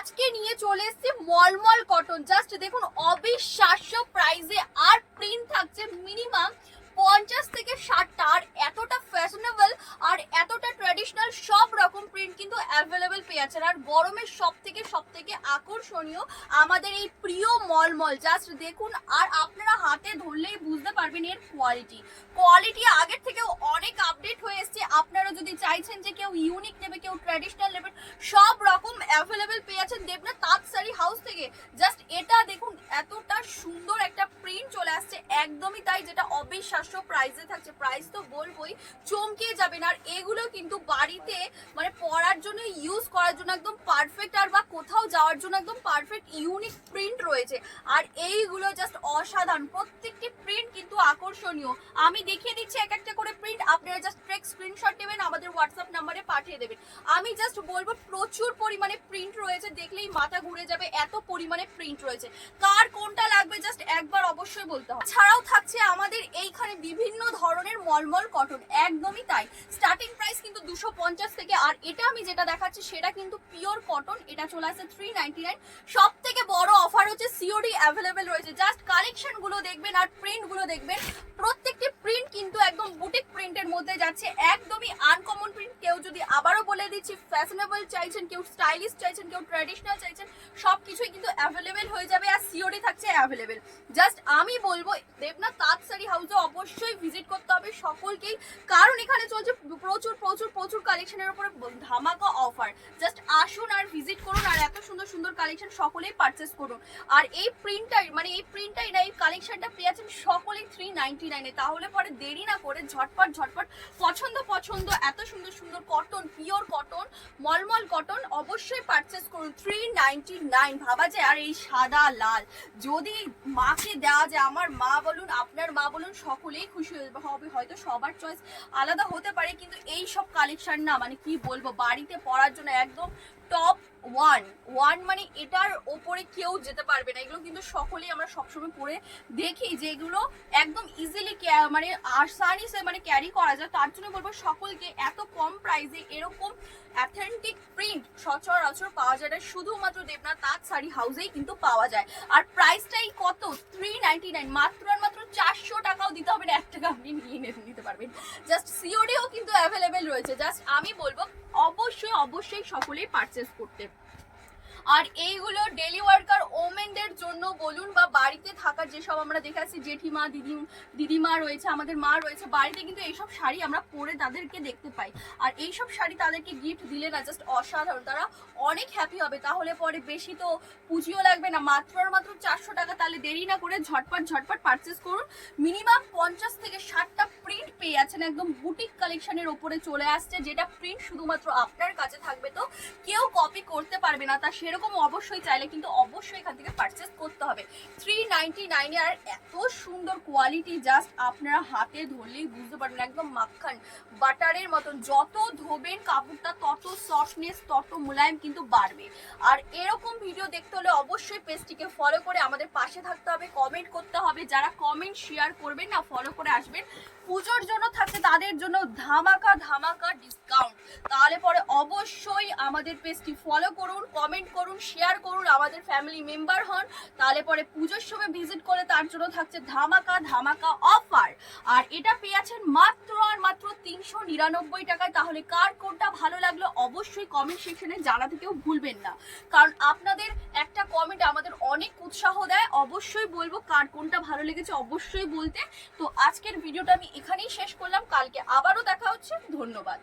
আজকে নিয়ে চলে এসেছি মলমল কটন। জাস্ট দেখুন অবিশ্বাস্য প্রাইসে, আর প্রিন্ট থাকছে মিনিমাম 50 থেকে 60টা। আর এতটা ফ্যাশনেবল আর এতটা ট্র্যাডিশনাল সব রকম প্রিন্ট কিন্তু অ্যাভেলেবেল পেয়ে যাচ্ছেন। আর গরমের সব থেকে আকর্ষণীয় আমাদের এই প্রিয় মলমল। জাস্ট দেখুন, আর আপনারা হাতে ধরলেই বুঝতে পারবেন এর কোয়ালিটি আগের থেকেও অনেক আপডেট হয়ে এসছে। আপনারা যদি চাইছেন যে কেউ ইউনিক নেবে, কেউ ট্র্যাডিশনাল নেবেন, সব রকম অ্যাভেলেবেল পেয়ে যাচ্ছেন দেবনাথ তাঁত শাড়ি হাউস থেকে। জাস্ট এটা দেখুন, এতটা সুন্দর একটা প্রিন্ট চলে আসছে, একদমই তাই, যেটা অবিশ্বাস্য প্রাইসে থাকছে। প্রাইস তো বলবোই, চমকে যাবেন। আর এগুলো কিন্তু বাড়িতে মানে পরার জন্য, ইউজ করার জন্য একদম পারফেক্ট, আর বা কোথাও যাওয়ার জন্য একদম পারফেক্ট ইউনিক প্রিন্ট রয়েছে। আর এইগুলো জাস্ট অসাধারণ, প্রত্যেকটি প্রিন্ট কিন্তু আকর্ষণীয়। আমি দেখিয়ে দিচ্ছি এক একটা করে প্রিন্ট, আপনারা জাস্ট ট্রেক স্ক্রিনশট নেবেন, আমাদের হোয়াটসঅ্যাপ নাম্বারে পাঠিয়ে দেবেন। আমি জাস্ট বলবো প্রচুর পরিমাণে প্রিন্ট রয়েছে, দেখলেই মাথা ঘুরে যাবে, এত পরিমাণে প্রিন্ট রয়েছে। কার কোনটা লাগবে জাস্ট একবার অবশ্যই বলতে হবে। ছাড়াও থাকছে আমাদের এইখানে বিভিন্ন ধরনের মলমল কটন, একদমই তাই। স্টার্টিং প্রাইস কিন্তু 250 থেকে। আর এটা আমি যেটা দেখাচ্ছি সেটা কিন্তু পিওর কটন, এটা চলে আসছে 399। সব থেকে বড় অফার হচ্ছে সিওডি অ্যাভেলেবেল রয়েছে। জাস্ট কালেকশন গুলো দেখবেন আর প্রিন্ট গুলো দেখবেন, প্রত্যেকটি প্রিন্ট কিন্তু একদম বুটিক প্রিন্টের মধ্যে যাচ্ছে, একদমই আনকমন প্রিন্ট। কেউ যদি আবারও বলে দিচ্ছি ফ্যাশনেবল চাইছেন, কেউ স্টাইলিশ চাইছেন, কেউ ট্র্যাডিশনাল চাইছেন, সবকিছুই কিন্তু অ্যাভেলেবেল হয়ে যাবে। আর সিওডি থাকছে অ্যাভেলেবেল। জাস্ট আমি বলবো দেবনাথ তাঁত শাড়ি হাউসে অবশ্যই ভিজিট করতে হবে সকলকেই, কারণ এখানে চলছে প্রচুর প্রচুর প্রচুর কালেকশনের উপরে ধামাকা অফার। জাস্ট আসুন আর ভিজিট করুন, আর এত সুন্দর সুন্দর কালেকশন সকলেই পারচেস করুন। আর এই প্রিন্টটাই না, এই কালেকশনটা পেয়ে যাচ্ছেন সকলেই 399-এ। তাহলে পরে দেরি না করে ঝটপট পছন্দ এত সুন্দর সুন্দর কটন, পিওর কটন, মলমল কটন অবশ্যই পারচেস করুন। 399 ভাবা যায়। আর এই সাদা লাল যদি মাকে দেওয়া যায়, আমার মা বলুন, আপনার মা বলুন, সকলেই খুশি হবে। হয়তো সবার চয়েস আলাদা হতে পারে, কিন্তু এই সব কালেকশন না, মানে কি বলবো, বাড়িতে পরার জন্য একদম টপ ওয়ান, মানে এটার ওপরে কেউ যেতে পারবে না। এগুলো কিন্তু সকলেই আমরা সবসময় পরে দেখি যে এগুলো একদম ইজিলি মানে আসানিসে মানে ক্যারি করা যায়। তার জন্য বলবো সকলকে, এত কম প্রাইসে এরকম অ্যাথেন্টিক প্রিন্ট সচরাচর পাওয়া যায় না, শুধুমাত্র দেবনাথ তাঁত শাড়ি হাউসেই কিন্তু পাওয়া যায়। আর প্রাইসটাই কত, 399, মাত্র আর মাত্র 400 টাকাও দিতে হবে না, 1 টাকা আপনি নিয়ে নিতে পারবেন। জাস্ট সিওডিও কিন্তু অ্যাভেলেবেল রয়েছে। জাস্ট আমি বলবো অবশ্যই সকলেই পারচেস করতে। আর এইগুলো ডেলি ওয়ার্কার ওমেনদের জন্য বলুন, বা বাড়িতে থাকার যেসব আমরা দেখাচ্ছি জেঠিমা দিদিমা রয়েছে, আমাদের মা রয়েছে, বাড়িতে কিন্তু এইসব শাড়ি আমরা পরে তাদেরকে দেখতে পাই। আর এইসব শাড়ি তাদেরকে গিফট দিলে না, জাস্ট অসাধারণ, তারা অনেক হ্যাপি হবে। তাহলে পরে বেশি তো পুঁজিও লাগবে না, মাত্র 400 টাকা। তাহলে দেরি না করে ঝটপট পারচেস করুন। মিনিমাম 50 থেকে 60টা প্রিন্ট পেয়ে যাচ্ছেন, একদম বুটিক কালেকশনের ওপরে চলে আসছে, যেটা প্রিন্ট শুধুমাত্র আপনার কাছে থাকবে, তো কেউ কপি করতে পারবে না। তা সেরকম অবশ্যই চাইলে কিন্তু অবশ্যই এখান থেকে পারচেস করতে হবে। 399-এ। আর এত সুন্দর কোয়ালিটি, জাস্ট আপনারা হাতে ধরলেই বুঝতে পারবেন, একদম মাখন বাটারের মতন। যত ধোবেন কাপড়টা তত সফটনেস, তত মোলায়েম কিন্তু বাড়বে। আর এরকম ভিডিও দেখতে হলে অবশ্যই পেজটিকে ফলো করে আমাদের পাশে থাকতে হবে, কমেন্ট করতে হবে। যারা কমেন্ট শেয়ার করবেন না, ফলো করে আসবেন, পুজোর জন্য থাকছে তাদের জন্য ধামাকা ডিসকাউন্ট। তাহলে পরে অবশ্যই আমাদের পেজটি ফলো করুন, কমেন্ট করুন, শেয়ার করুন, আমাদের ফ্যামিলি মেম্বার হন। তাহলে পরে পুজোর সময় ভিজিট করে তার জন্য থাকছে ধামাকা অফার। আর এটা পেয়ে যাচ্ছেন মাত্র 399 টাকায়। তাহলে কার কোনটা ভালো লাগলো অবশ্যই কমেন্ট সেকশনে জানাতে কেউ ভুলবেন না, কারণ আপনাদের একটা কমেন্ট আমাদের অনেক উৎসাহ দেয়। অবশ্যই বলবো কার কোনটা ভালো লেগেছে অবশ্যই বলতে। তো আজকের ভিডিওটা আমি এখানেই শেষ করলাম, কালকে আবারও দেখা হচ্ছে। ধন্যবাদ।